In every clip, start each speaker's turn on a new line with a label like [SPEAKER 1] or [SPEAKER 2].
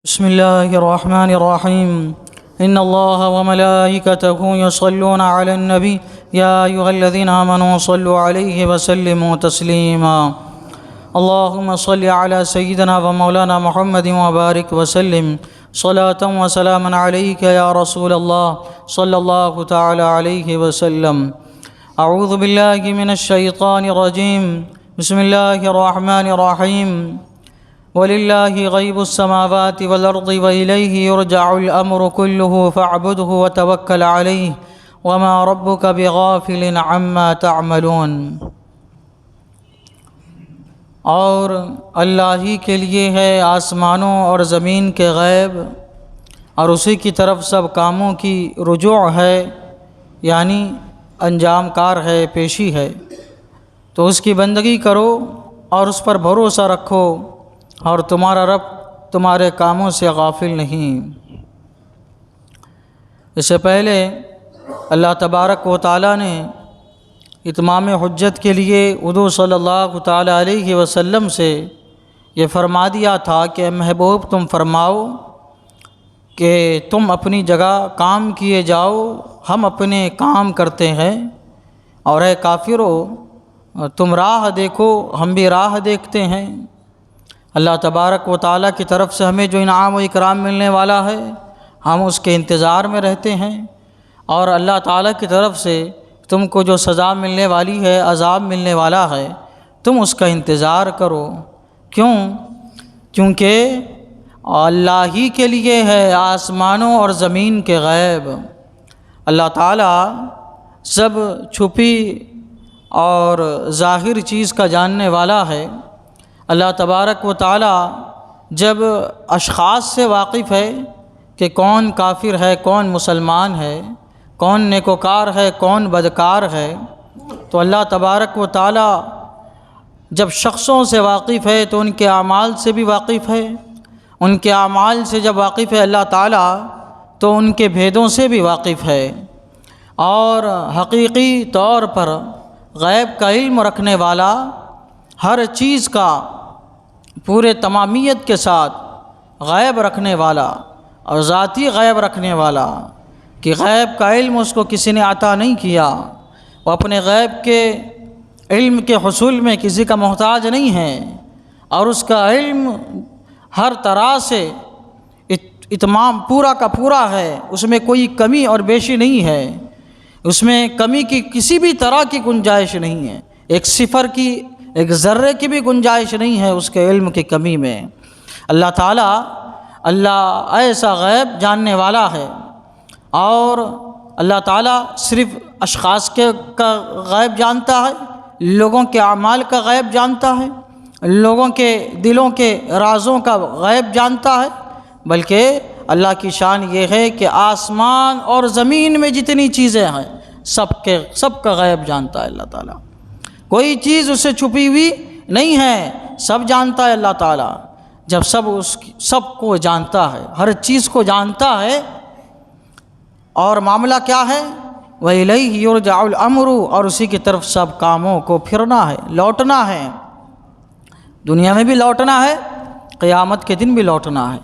[SPEAKER 1] بسم الله الرحمن الرحيم إن الله وملائكته يصلون على النبي يا أيها الذين آمنوا صلوا عليه وسلموا تسليما اللهم صل على سيدنا ومولانا محمد وبارك وسلم صلاة وسلاما عليك يا رسول الله صلى الله تعالى عليه وسلم أعوذ بالله من الشيطان الرجيم بسم الله الرحمن الرحيم وَلِلَّهِ غَيْبُ السَّمَاوَاتِ وَالْأَرْضِ وَإِلَيْهِ يُرْجَعُ الْأَمْرُ كُلُّهُ فَاعْبُدْهُ وَتَوَكَّلْ عَلَيْهِ وَمَا رَبُّكَ بِغَافِلٍ عَمَّا تَعْمَلُونَ۔ اور اللہ ہی کے لیے ہے آسمانوں اور زمین کے غیب، اور اسی کی طرف سب کاموں کی رجوع ہے، یعنی انجام کار ہے، پیشی ہے۔ تو اس کی بندگی کرو اور اس پر بھروسہ رکھو، اور تمہارا رب تمہارے کاموں سے غافل نہیں۔ اس سے پہلے اللہ تبارک و تعالیٰ نے اتمام حجت کے لیے حضور صلی اللہ تعالیٰ علیہ وسلم سے یہ فرما دیا تھا کہ محبوب تم فرماؤ کہ تم اپنی جگہ کام کیے جاؤ، ہم اپنے کام کرتے ہیں، اور اے کافرو تم راہ دیکھو، ہم بھی راہ دیکھتے ہیں۔ اللہ تبارک و تعالیٰ کی طرف سے ہمیں جو انعام و اکرام ملنے والا ہے ہم اس کے انتظار میں رہتے ہیں، اور اللہ تعالیٰ کی طرف سے تم کو جو سزا ملنے والی ہے، عذاب ملنے والا ہے، تم اس کا انتظار کرو۔ کیونکہ اللہ ہی کے لیے ہے آسمانوں اور زمین کے غیب۔ اللہ تعالیٰ سب چھپی اور ظاہر چیز کا جاننے والا ہے۔ اللہ تبارک و تعالیٰ جب اشخاص سے واقف ہے کہ کون کافر ہے، کون مسلمان ہے، کون نیکوکار ہے، کون بدکار ہے، تو اللہ تبارک و تعالیٰ جب شخصوں سے واقف ہے تو ان کے اعمال سے بھی واقف ہے۔ ان کے اعمال سے جب واقف ہے اللہ تعالیٰ تو ان کے بھیدوں سے بھی واقف ہے، اور حقیقی طور پر غیب کا علم رکھنے والا، ہر چیز کا پورے تمامیت کے ساتھ غیب رکھنے والا اور ذاتی غیب رکھنے والا، کہ غیب کا علم اس کو کسی نے عطا نہیں کیا، وہ اپنے غیب کے علم کے حصول میں کسی کا محتاج نہیں ہے، اور اس کا علم ہر طرح سے اتمام پورا کا پورا ہے، اس میں کوئی کمی اور بیشی نہیں ہے، اس میں کمی کی کسی بھی طرح کی گنجائش نہیں ہے، ایک صفر کی، ایک ذرے کی بھی گنجائش نہیں ہے اس کے علم کی کمی میں۔ اللہ تعالیٰ ایسا غیب جاننے والا ہے، اور اللہ تعالیٰ صرف اشخاص کا غیب جانتا ہے، لوگوں کے اعمال کا غیب جانتا ہے، لوگوں کے دلوں کے رازوں کا غیب جانتا ہے، بلکہ اللہ کی شان یہ ہے کہ آسمان اور زمین میں جتنی چیزیں ہیں سب کا غیب جانتا ہے اللہ تعالیٰ۔ کوئی چیز اس سے چھپی ہوئی نہیں ہے، سب جانتا ہے اللہ تعالیٰ۔ جب سب کو جانتا ہے، ہر چیز کو جانتا ہے، اور معاملہ کیا ہے؟ وَإِلَيْهِ يُرْجَعُ الْأَمْرُ، اور اسی کی طرف سب کاموں کو پھرنا ہے، لوٹنا ہے۔ دنیا میں بھی لوٹنا ہے، قیامت کے دن بھی لوٹنا ہے۔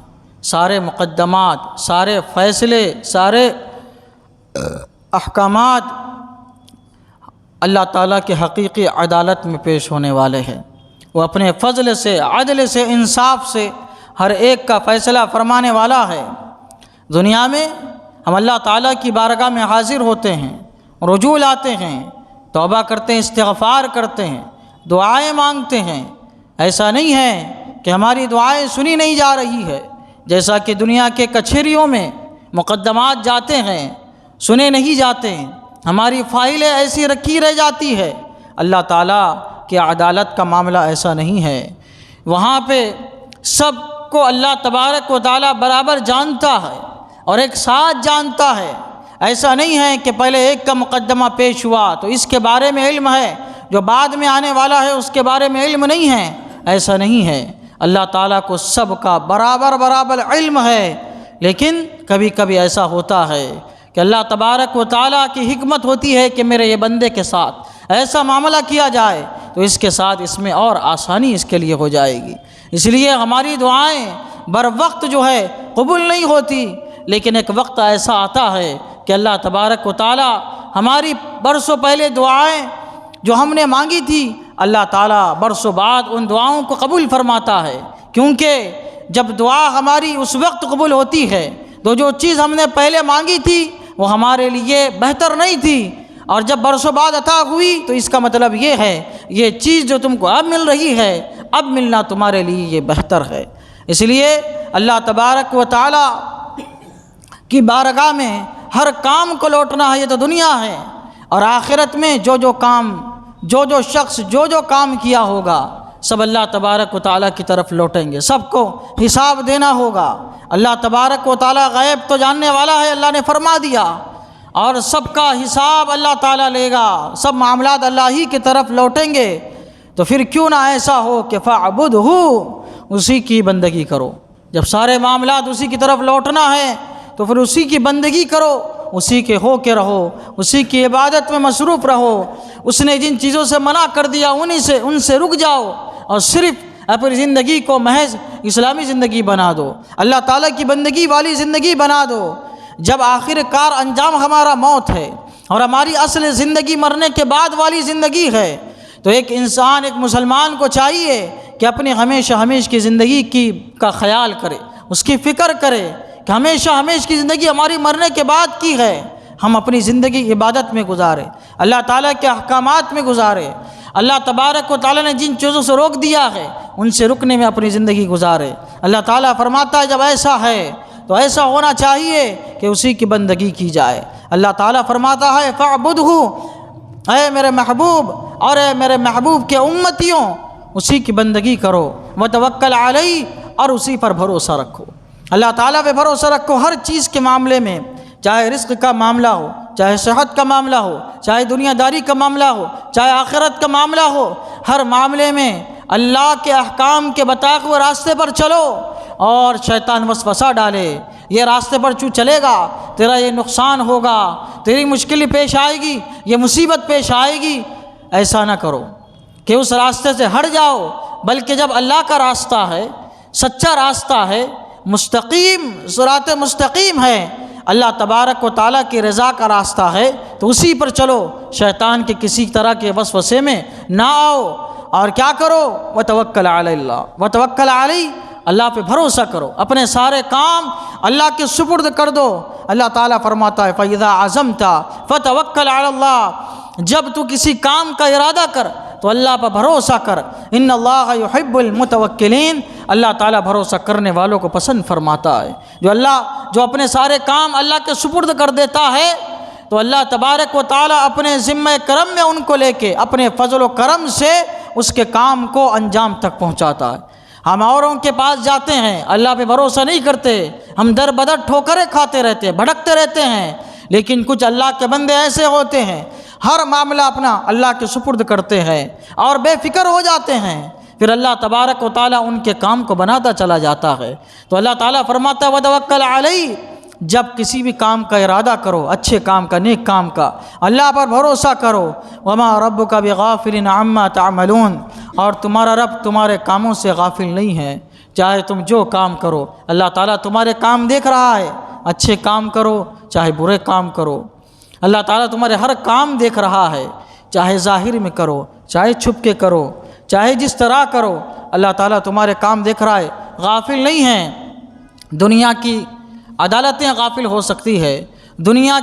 [SPEAKER 1] سارے مقدمات، سارے فیصلے، سارے احکامات اللہ تعالیٰ کے حقیقی عدالت میں پیش ہونے والے ہیں۔ وہ اپنے فضل سے، عدل سے، انصاف سے ہر ایک کا فیصلہ فرمانے والا ہے۔ دنیا میں ہم اللہ تعالیٰ کی بارگاہ میں حاضر ہوتے ہیں، رجوع لاتے ہیں، توبہ کرتے ہیں، استغفار کرتے ہیں، دعائیں مانگتے ہیں۔ ایسا نہیں ہے کہ ہماری دعائیں سنی نہیں جا رہی ہے، جیسا کہ دنیا کے کچہریوں میں مقدمات جاتے ہیں، سنے نہیں جاتے ہیں، ہماری فائلیں ایسی رکھی رہ جاتی ہے۔ اللہ تعالیٰ کی عدالت کا معاملہ ایسا نہیں ہے، وہاں پہ سب کو اللہ تبارک و تعالیٰ برابر جانتا ہے اور ایک ساتھ جانتا ہے۔ ایسا نہیں ہے کہ پہلے ایک کا مقدمہ پیش ہوا تو اس کے بارے میں علم ہے، جو بعد میں آنے والا ہے اس کے بارے میں علم نہیں ہے، ایسا نہیں ہے۔ اللہ تعالیٰ کو سب کا برابر علم ہے، لیکن کبھی کبھی ایسا ہوتا ہے کہ اللہ تبارک و تعالیٰ کی حکمت ہوتی ہے کہ میرے یہ بندے کے ساتھ ایسا معاملہ کیا جائے تو اس کے ساتھ اس میں اور آسانی اس کے لیے ہو جائے گی۔ اس لیے ہماری دعائیں بر وقت جو ہے قبول نہیں ہوتی، لیکن ایک وقت ایسا آتا ہے کہ اللہ تبارک و تعالی ہماری برسوں پہلے دعائیں جو ہم نے مانگی تھی، اللہ تعالیٰ برسوں بعد ان دعاؤں کو قبول فرماتا ہے، کیونکہ جب دعا ہماری اس وقت قبول ہوتی ہے تو جو چیز ہم نے پہلے مانگی تھی وہ ہمارے لیے بہتر نہیں تھی، اور جب برسوں بعد عطا ہوئی تو اس کا مطلب یہ ہے یہ چیز جو تم کو اب مل رہی ہے، اب ملنا تمہارے لیے یہ بہتر ہے۔ اس لیے اللہ تبارک و تعالی کی بارگاہ میں ہر کام کو لوٹنا ہے، یہ تو دنیا ہے، اور آخرت میں جو کام جو شخص جو کام کیا ہوگا سب اللہ تبارک و تعالیٰ کی طرف لوٹیں گے، سب کو حساب دینا ہوگا۔ اللہ تبارک و تعالیٰ غیب تو جاننے والا ہے، اللہ نے فرما دیا، اور سب کا حساب اللہ تعالیٰ لے گا، سب معاملات اللہ ہی کی طرف لوٹیں گے۔ تو پھر کیوں نہ ایسا ہو کہ فاعبدہ، اسی کی بندگی کرو۔ جب سارے معاملات اسی کی طرف لوٹنا ہے تو پھر اسی کی بندگی کرو، اسی کے ہو کے رہو، اسی کی عبادت میں مصروف رہو۔ اس نے جن چیزوں سے منع کر دیا ان سے رک جاؤ، اور صرف اپنی زندگی کو محض اسلامی زندگی بنا دو، اللہ تعالیٰ کی بندگی والی زندگی بنا دو۔ جب آخر کار انجام ہمارا موت ہے اور ہماری اصل زندگی مرنے کے بعد والی زندگی ہے، تو ایک انسان، ایک مسلمان کو چاہیے کہ اپنی ہمیشہ کی زندگی کا خیال کرے، اس کی فکر کرے کہ ہمیشہ کی زندگی ہماری مرنے کے بعد کی ہے، ہم اپنی زندگی عبادت میں گزارے، اللہ تعالیٰ کے احکامات میں گزارے، اللہ تبارک و تعالیٰ نے جن چیزوں سے روک دیا ہے ان سے رکنے میں اپنی زندگی گزارے۔ اللہ تعالیٰ فرماتا ہے جب ایسا ہے تو ایسا ہونا چاہیے کہ اسی کی بندگی کی جائے۔ اللہ تعالیٰ فرماتا ہے فاعبدہ، اے میرے محبوب اور اے میرے محبوب کے امتیوں، اسی کی بندگی کرو، وتوکل علیہ، اور اسی پر بھروسہ رکھو، اللہ تعالیٰ پہ بھروسہ رکھو ہر چیز کے معاملے میں، چاہے رزق کا معاملہ ہو، چاہے صحت کا معاملہ ہو، چاہے دنیا داری کا معاملہ ہو، چاہے آخرت کا معاملہ ہو، ہر معاملے میں اللہ کے احکام کے بتائے ہوئے راستے پر چلو، اور شیطان وسوسہ ڈالے یہ راستے پر چلے گا تیرا یہ نقصان ہوگا، تیری مشکل پیش آئے گی، یہ مصیبت پیش آئے گی، ایسا نہ کرو کہ اس راستے سے ہٹ جاؤ، بلکہ جب اللہ کا راستہ ہے، سچا راستہ ہے، مستقیم صراط مستقیم ہے، اللہ تبارک و تعالیٰ کی رضا کا راستہ ہے، تو اسی پر چلو، شیطان کے کسی طرح کے وسوسے میں نہ آؤ، اور کیا کرو، وتوکل علی اللہ، وتوکل علی، اللہ پہ بھروسہ کرو، اپنے سارے کام اللہ کے سپرد کر دو۔ اللہ تعالیٰ فرماتا ہے فَإِذَا عَزَمْتَ فَتَوَكَّلْ عَلَى اللَّهِ، جب تو کسی کام کا ارادہ کر تو اللہ پر بھروسہ کر، ان اللہ یحب المتوکلین، اللہ تعالیٰ بھروسہ کرنے والوں کو پسند فرماتا ہے۔ جو اپنے سارے کام اللہ کے سپرد کر دیتا ہے تو اللہ تبارک و تعالیٰ اپنے ذمہ کرم میں ان کو لے کے اپنے فضل و کرم سے اس کے کام کو انجام تک پہنچاتا ہے۔ ہم اوروں کے پاس جاتے ہیں، اللہ پہ بھروسہ نہیں کرتے، ہم در بدر ٹھوکریں کھاتے رہتے ہیں، بھٹکتے رہتے ہیں، لیکن کچھ اللہ کے بندے ایسے ہوتے ہیں ہر معاملہ اپنا اللہ کے سپرد کرتے ہیں اور بے فکر ہو جاتے ہیں، پھر اللہ تبارک و تعالیٰ ان کے کام کو بناتا چلا جاتا ہے۔ تو اللہ تعالیٰ فرماتا ہے وتوکل علیہ، جب کسی بھی کام کا ارادہ کرو، اچھے کام کا، نیک کام کا، اللہ پر بھروسہ کرو، وما ربک بغافل عما تعملون، اور تمہارا رب تمہارے کاموں سے غافل نہیں ہے، چاہے تم جو کام کرو اللہ تعالیٰ تمہارے کام دیکھ رہا ہے، اچھے کام کرو چاہے برے کام کرو، اللہ تعالیٰ تمہارے ہر کام دیکھ رہا ہے، چاہے ظاہر میں کرو چاہے چھپ کے کرو، چاہے جس طرح کرو، اللہ تعالیٰ تمہارے کام دیکھ رہا ہے، غافل نہیں ہیں۔ دنیا کی عدالتیں غافل ہو سکتی ہے، دنیا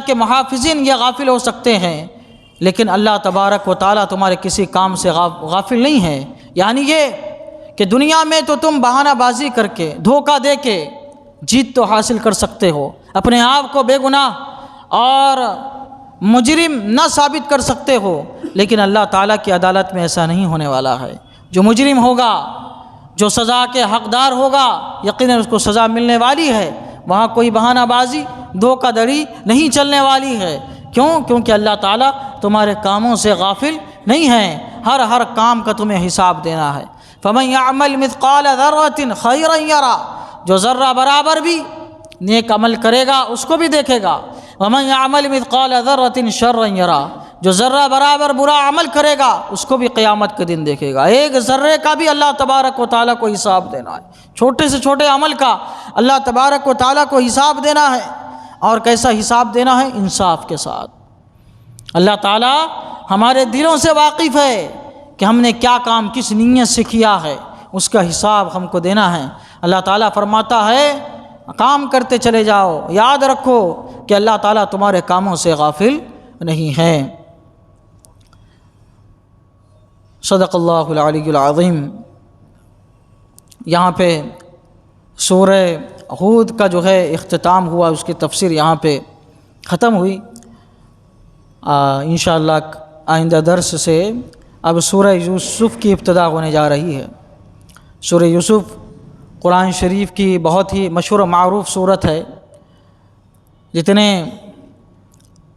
[SPEAKER 1] کے محافظین یہ غافل ہو سکتے ہیں، لیکن اللہ تبارک و تعالیٰ تمہارے کسی کام سے غافل نہیں ہے۔ یعنی یہ کہ دنیا میں تو تم بہانہ بازی کر کے، دھوکہ دے کے جیت تو حاصل کر سکتے ہو، اپنے آپ کو بے گناہ اور مجرم نہ ثابت کر سکتے ہو، لیکن اللہ تعالیٰ کی عدالت میں ایسا نہیں ہونے والا ہے۔ جو مجرم ہوگا، جو سزا کے حقدار ہوگا، یقیناً اس کو سزا ملنے والی ہے، وہاں کوئی بہانہ بازی، دھوکہ دڑی نہیں چلنے والی ہے۔ کیونکہ اللہ تعالیٰ تمہارے کاموں سے غافل نہیں ہے، ہر کام کا تمہیں حساب دینا ہے۔ فَمَن يَعْمَلْ مِثْقَالَ ذَرَّةٍ خَيْرًا يَرَى، جو ذرہ برابر بھی نیک عمل کرے گا اس کو بھی دیکھے گا، وَمَن يَعْمَلْ مِثْقَالَ ذَرَّةٍ شَرًّا يَرَى، جو ذرہ برابر برا عمل کرے گا اس کو بھی قیامت کے دن دیکھے گا، ایک ذرے کا بھی اللہ تبارک و تعالیٰ کو حساب دینا ہے، چھوٹے سے چھوٹے عمل کا اللہ تبارک و تعالیٰ کو حساب دینا ہے، اور کیسا حساب دینا ہے؟ انصاف کے ساتھ۔ اللہ تعالیٰ ہمارے دلوں سے واقف ہے کہ ہم نے کیا کام کس نیت سے کیا ہے، اس کا حساب ہم کو دینا ہے۔ اللہ تعالیٰ فرماتا ہے کام کرتے چلے جاؤ، یاد رکھو کہ اللہ تعالیٰ تمہارے کاموں سے غافل نہیں ہے۔ صدق اللہ العلی العظیم۔ یہاں پہ سورہ ہود کا جو ہے اختتام ہوا، اس کی تفسیر یہاں پہ ختم ہوئی۔ انشاءاللہ آئندہ درس سے اب سورہ یوسف کی ابتدا ہونے جا رہی ہے۔ سورہ یوسف قرآن شریف کی بہت ہی مشہور و معروف صورت ہے۔ جتنے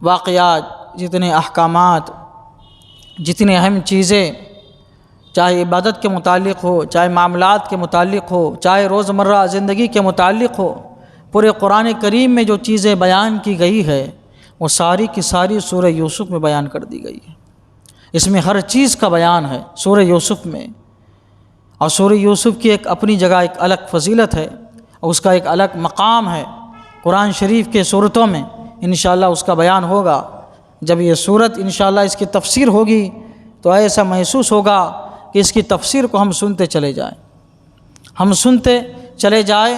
[SPEAKER 1] واقعات، جتنے احکامات، جتنی اہم چیزیں، چاہے عبادت کے متعلق ہو، چاہے معاملات کے متعلق ہو، چاہے روزمرہ زندگی کے متعلق ہو، پورے قرآن کریم میں جو چیزیں بیان کی گئی ہے وہ ساری کی ساری سورہ یوسف میں بیان کر دی گئی ہے۔ اس میں ہر چیز کا بیان ہے سورہ یوسف میں، اور سورہ یوسف کی ایک اپنی جگہ ایک الگ فضیلت ہے، اور اس کا ایک الگ مقام ہے قرآن شریف کے صورتوں میں۔ انشاءاللہ اس کا بیان ہوگا۔ جب یہ صورت انشاءاللہ اس کی تفسیر ہوگی تو ایسا محسوس ہوگا کہ اس کی تفسیر کو ہم سنتے چلے جائیں، ہم سنتے چلے جائیں،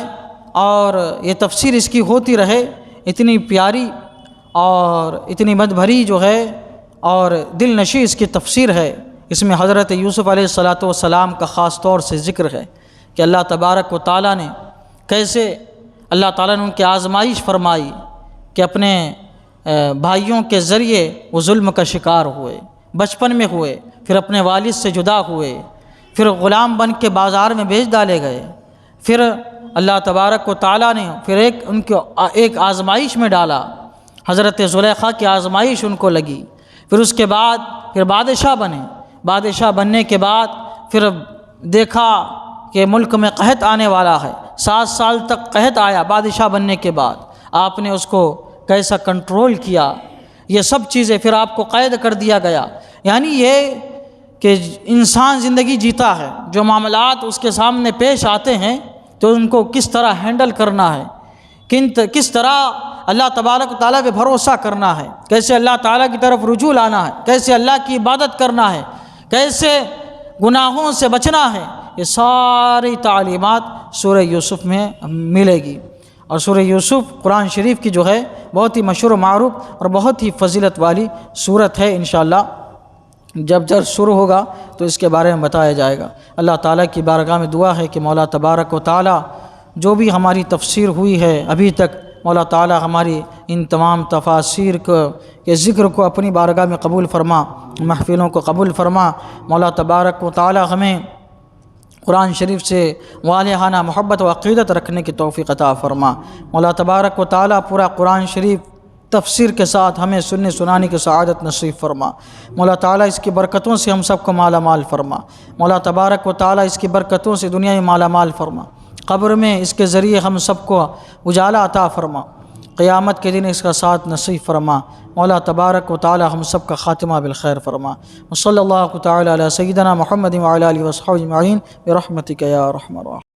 [SPEAKER 1] اور یہ تفسیر اس کی ہوتی رہے۔ اتنی پیاری اور اتنی مد بھری جو ہے اور دل نشیں اس کی تفسیر ہے۔ اس میں حضرت یوسف علیہ السلام کا خاص طور سے ذکر ہے کہ اللہ تبارک و تعالیٰ نے کیسے اللہ تعالیٰ نے ان کی آزمائش فرمائی کہ اپنے بھائیوں کے ذریعے وہ ظلم کا شکار ہوئے، بچپن میں ہوئے، پھر اپنے والد سے جدا ہوئے، پھر غلام بن کے بازار میں بیچ ڈالے گئے، پھر اللہ تبارک و تعالیٰ نے پھر ان کو ایک آزمائش میں ڈالا، حضرت زلیخا کی آزمائش ان کو لگی، پھر اس کے بعد پھر بادشاہ بنے، بادشاہ بننے کے بعد پھر دیکھا کہ ملک میں قحط آنے والا ہے، 7 سال تک قحط آیا بادشاہ بننے کے بعد، آپ نے اس کو کیسا کنٹرول کیا، یہ سب چیزیں، پھر آپ کو قید کر دیا گیا۔ یعنی یہ کہ انسان زندگی جیتا ہے، جو معاملات اس کے سامنے پیش آتے ہیں تو ان کو کس طرح ہینڈل کرنا ہے، کس طرح اللہ تبارک و تعالیٰ پہ بھروسہ کرنا ہے، کیسے اللہ تعالیٰ کی طرف رجوع لانا ہے، کیسے اللہ کی عبادت کرنا ہے، کیسے گناہوں سے بچنا ہے، یہ ساری تعلیمات سورہ یوسف میں ملے گی۔ اور سورہ یوسف قرآن شریف کی جو ہے بہت ہی مشہور و معروف اور بہت ہی فضیلت والی صورت ہے۔ انشاءاللہ جب درس شروع ہوگا تو اس کے بارے میں بتایا جائے گا۔ اللہ تعالیٰ کی بارگاہ میں دعا ہے کہ مولا تبارک و تعالیٰ جو بھی ہماری تفسیر ہوئی ہے ابھی تک، مولا تعالیٰ ہماری ان تمام تفاسیر کے ذکر کو اپنی بارگاہ میں قبول فرما، محفلوں کو قبول فرما۔ مولا تبارک و تعالیٰ ہمیں قرآن شریف سے والہانہ محبت و عقیدت رکھنے کی توفیق عطا فرما۔ مولا تبارک و تعالیٰ پورا قرآن شریف تفسیر کے ساتھ ہمیں سننے سنانے کی سعادت نصیب فرما۔ مولا تعالیٰ اس کی برکتوں سے ہم سب کو مالا مال فرما۔ مولا تبارک و تعالیٰ اس کی برکتوں سے دنیا میں مالا مال فرما، قبر میں اس کے ذریعے ہم سب کو اجالا عطا فرما، قیامت کے دن اس کا ساتھ نصیب فرما۔ مولا تبارک و تعالی ہم سب کا خاتمہ بالخیر فرما۔ صلی اللہ تعالی علی سیدنا محمد وعلی آلہ وصحبہ اجمعین برحمتک یا ارحم الراحمین۔